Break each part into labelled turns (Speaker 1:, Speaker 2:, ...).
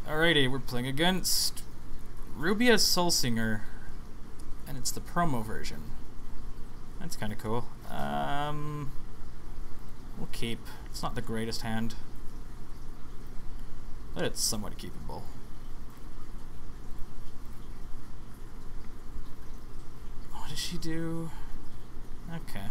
Speaker 1: Alrighty, we're playing against Rubinia Soulsinger, and it's the promo version. That's kind of cool. We'll keep. It's not the greatest hand, but it's somewhat keepable. What does she do? Okay.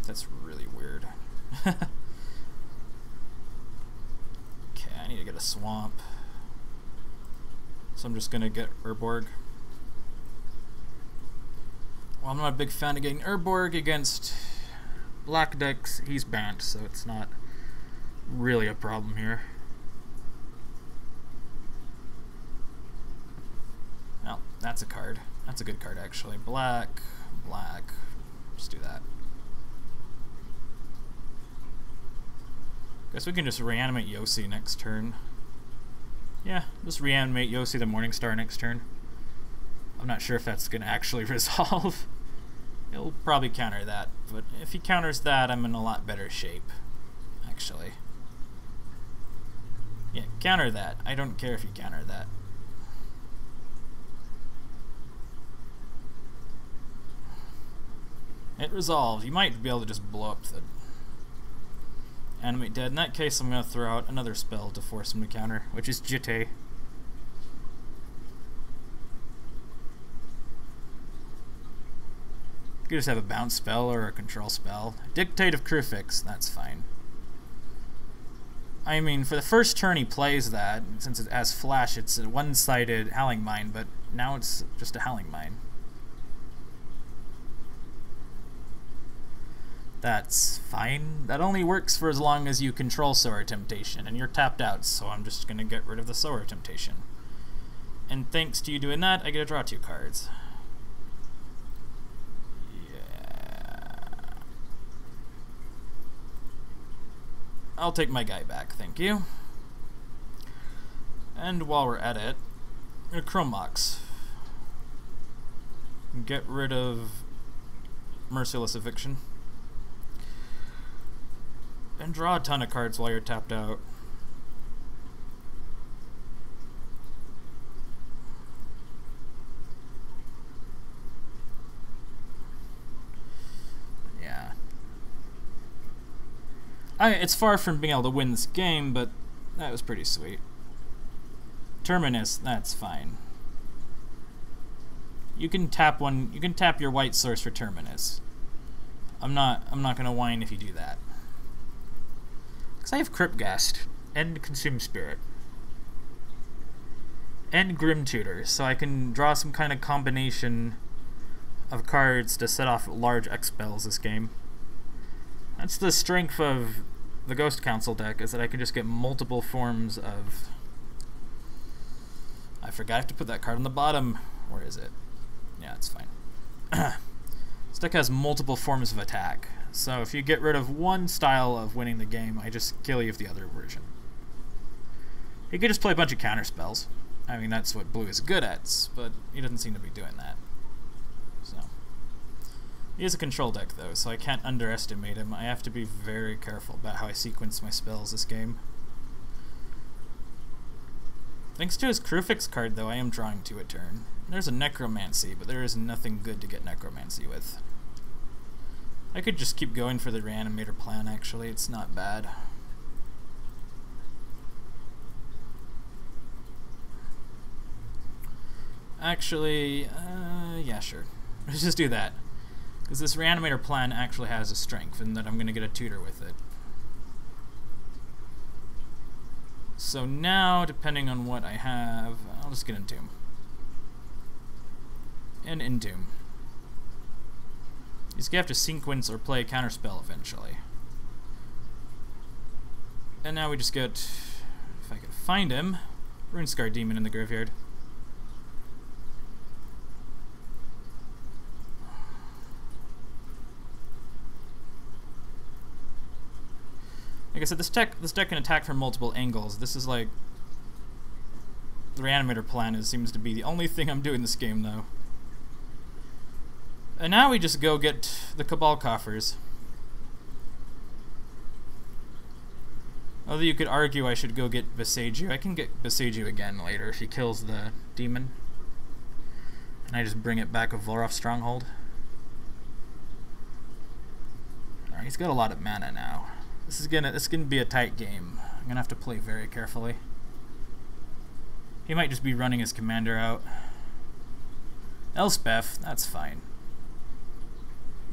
Speaker 1: That's really weird. Okay, I need to get a swamp. So I'm just gonna get Urborg. Well, I'm not a big fan of getting Urborg against black decks. He's banned, so it's not really a problem here. Well, that's a card. That's a good card, actually. Black, black. Just do that. Guess we can just reanimate Yossi next turn. Yeah, just reanimate Yossi the Morningstar next turn. I'm not sure if that's going to actually resolve. It'll probably counter that, but if he counters that, I'm in a lot better shape, actually. Yeah, counter that. I don't care if you counter that. It resolved. You might be able to just blow up the animate dead. In that case, I'm going to throw out another spell to force him to counter, which is Jitte. You could just have a bounce spell or a control spell. Dictate of Crucifix, that's fine. I mean, for the first turn he plays that, since it has flash, it's a one-sided Howling Mine, but now it's just a Howling Mine. That's fine. That only works for as long as you control Sower Temptation, and you're tapped out, so I'm just going to get rid of the Sower Temptation. And thanks to you doing that, I get to draw 2 cards. Yeah. I'll take my guy back, thank you. And while we're at it, Chromox. Get rid of Merciless Eviction. And draw a ton of cards while you're tapped out. Yeah. It's far from being able to win this game, but that was pretty sweet. Terminus, that's fine. You can tap one. You can tap your white source for Terminus. I'm not gonna whine if you do that. Because I have Cryptghast and Consume Spirit and Grim Tutor, so I can draw some kind of combination of cards to set off large X spells this game. That's the strength of the Ghost Council deck, is that I can just get multiple forms of... I forgot I have to put that card on the bottom. Where is it? Yeah, it's fine. This deck has multiple forms of attack. So if you get rid of one style of winning the game, I just kill you with the other version. He could just play a bunch of counter spells. I mean, that's what blue is good at, but he doesn't seem to be doing that. So he is a control deck, though, so I can't underestimate him. I have to be very careful about how I sequence my spells this game. Thanks to his Crucifix card, though, I am drawing 2 a turn. There's a Necromancy, but there is nothing good to get Necromancy with. I could just keep going for the Reanimator plan, actually. It's not bad. Actually, yeah, sure. Let's just do that. Because this Reanimator plan actually has a strength, and that I'm going to get a tutor with it. So now, depending on what I have, I'll just get Entomb. And Entomb. He's going to have to sequence or play a counterspell eventually. And now we just get, if I can find him, Runescar Demon in the graveyard. Like I said, this deck can attack from multiple angles. This is like... The Reanimator plan seems to be the only thing I'm doing this game, though. And now we just go get the Cabal Coffers. Although you could argue I should go get Beseiju. I can get Beseiju again later if he kills the demon. And I just bring it back with Volroth's Stronghold. Alright, he's got a lot of mana now. This is gonna be a tight game. I'm gonna have to play very carefully. He might just be running his commander out. Elspeth, that's fine.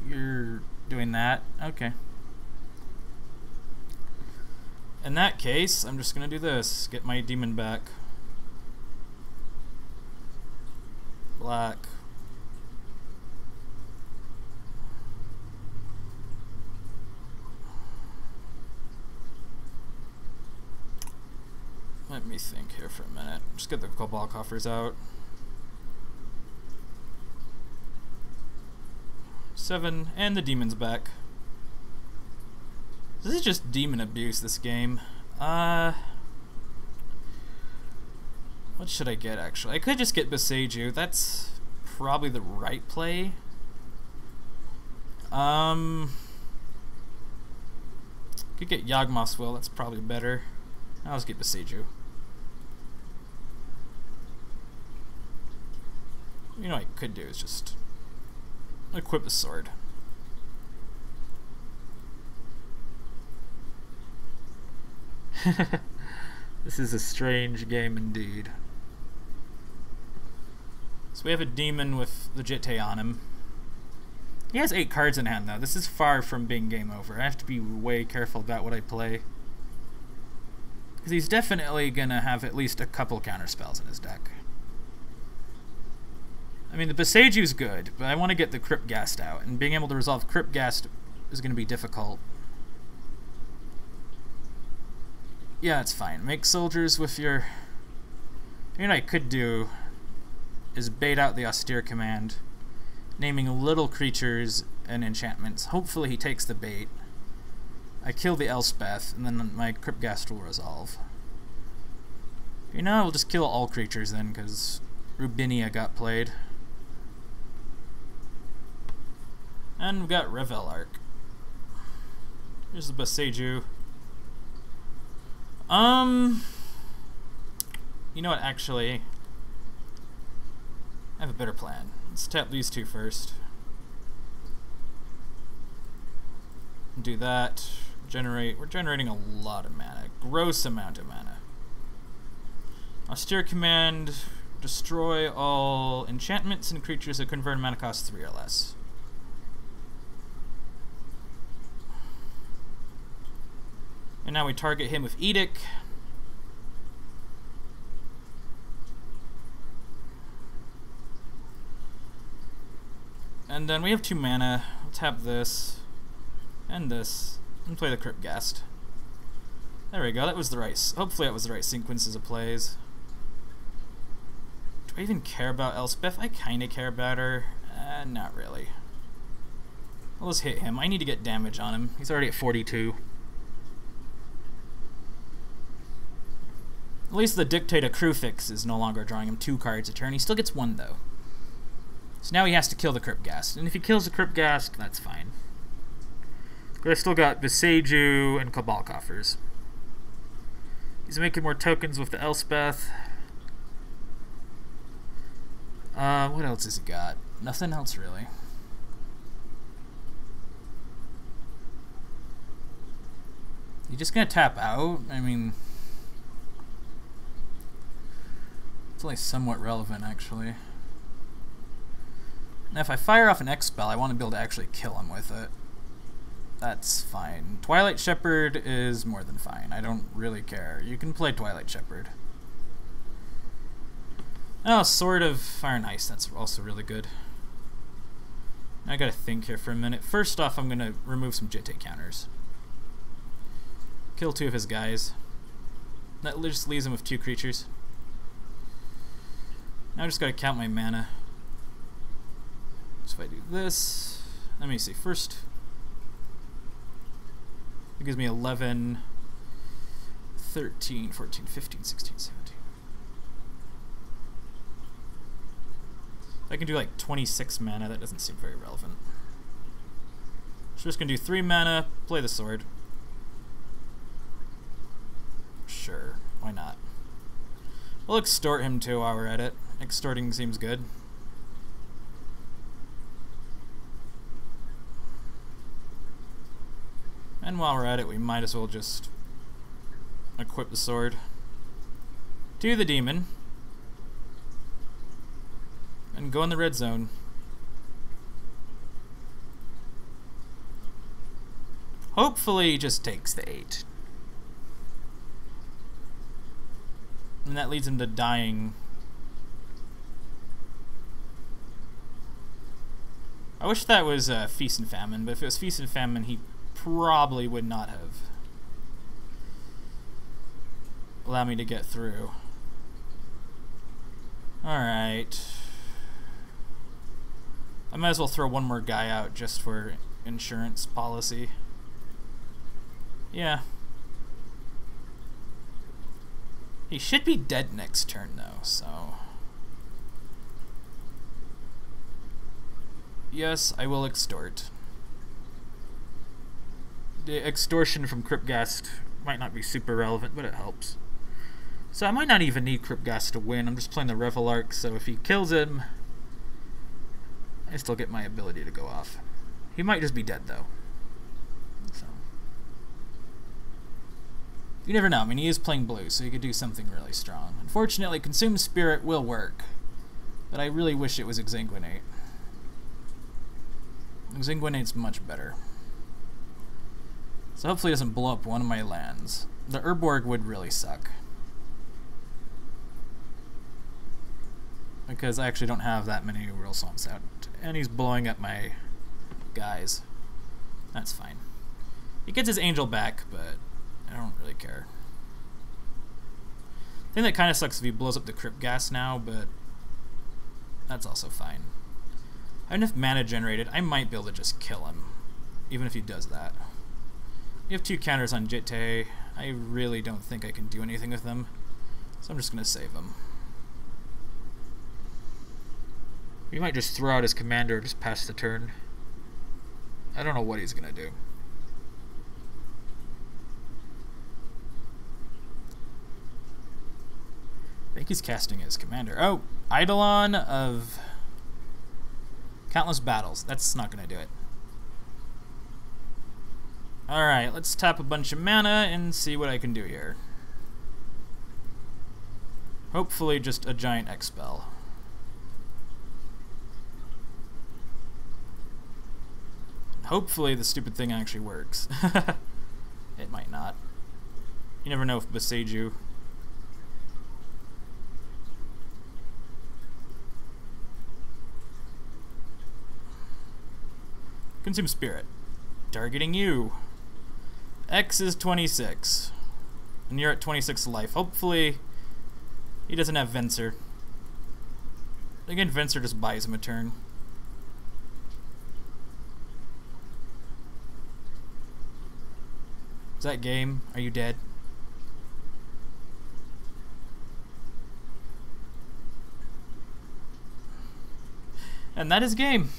Speaker 1: You're doing that? Okay. In that case, I'm just gonna do this. Get my demon back. Black. Let me think here for a minute. Just get the Cabal coffers out. 7, and the demon's back. This is just demon abuse, this game. What should I get, actually? I could just get Beseiju. That's probably the right play. Could get Yawgmoth's Will. That's probably better. I'll just get Beseiju. You know what I could do is just equip the sword. This is a strange game indeed. So we have a demon with the Jitte on him. He has 8 cards in hand though. This is far from being game over. I have to be way careful about what I play. Because he's definitely gonna have at least a couple counter spells in his deck. I mean, the Beseiju's good, but I want to get the Cryptghast out, and being able to resolve Cryptghast is going to be difficult. Yeah, it's fine. Make soldiers with your... You know what I could do is bait out the Austere command, naming little creatures and enchantments. Hopefully he takes the bait. I kill the Elspeth, and then my Cryptghast will resolve. You know, we'll just kill all creatures then, because Rubinia got played. And we've got Revel Arc. Here's the Beseiju. You know what, actually, I have a better plan. Let's tap these 2 first. Do that. We're generating a lot of mana. Gross amount of mana. Austere command, destroy all enchantments and creatures that convert mana cost 3 or less. And now we target him with Edict. And then we have 2 mana. We'll tap this and this and play the Cryptghast. There we go. That was the right. Hopefully, that was the right sequences of plays. Do I even care about Elspeth? I kind of care about her. Not really. I'll just hit him. I need to get damage on him. He's already at 42. At least the Dictator Crufix is no longer drawing him 2 cards a turn. He still gets 1 though. So now he has to kill the Cryptghast. And if he kills the Cryptghast, that's fine. But I still got Beseiju and Cabal coffers. He's making more tokens with the Elspeth. What else has he got? Nothing else really. You just gonna tap out? I mean, it's only somewhat relevant, actually. Now, if I fire off an X spell, I want to be able to actually kill him with it. That's fine. Twilight Shepherd is more than fine. I don't really care. You can play Twilight Shepherd. Oh, Sword of Fire and Ice. That's also really good. I gotta think here for a minute. First off, I'm gonna remove some Jitte counters. Kill 2 of his guys. That just leaves him with 2 creatures. Now I just gotta count my mana. So if I do this, let me see. First, it gives me 11, 13, 14, 15, 16, 17. I can do like 26 mana. That doesn't seem very relevant. So we're just gonna do 3 mana, play the sword. Sure, why not? We'll extort him too while we're at it. Extorting seems good. And while we're at it, we might as well just equip the sword to the demon and go in the red zone. Hopefully he just takes the 8. And that leads him to dying. I wish that was Feast and Famine, but if it was Feast and Famine, he probably would not have allowed me to get through. Alright. I might as well throw one more guy out just for insurance policy. Yeah. He should be dead next turn though, so... Yes, I will extort. The extortion from Cryptghast might not be super relevant, but it helps. So I might not even need Cryptghast to win. I'm just playing the Revelark, so if he kills him, I still get my ability to go off. He might just be dead though. So you never know. I mean, he is playing blue, so he could do something really strong. Unfortunately, Consume Spirit will work, but I really wish it was Exsanguinate. Exsanguinate's much better. So hopefully it doesn't blow up one of my lands. The Urborg would really suck, because I actually don't have that many real swamps out, and he's blowing up my guys. That's fine. He gets his angel back, but I don't really care. I think that kind of sucks if he blows up the Cryptghast now, but that's also fine. I have enough mana generated. I might be able to just kill him, even if he does that. You have 2 counters on Jitte. I really don't think I can do anything with them, so I'm just going to save him. He might just throw out his commander just past the turn. I don't know what he's going to do. I think he's casting his commander. Oh, Eidolon of Countless Battles. That's not going to do it. Alright, let's tap a bunch of mana and see what I can do here. Hopefully just a giant Expel. Hopefully the stupid thing actually works. It might not. You never know if Boseiju. Consume Spirit. Targeting you. X is 26. And you're at 26 life. Hopefully he doesn't have Venser. Again, Venser just buys him a turn. Is that game? Are you dead? And that is game.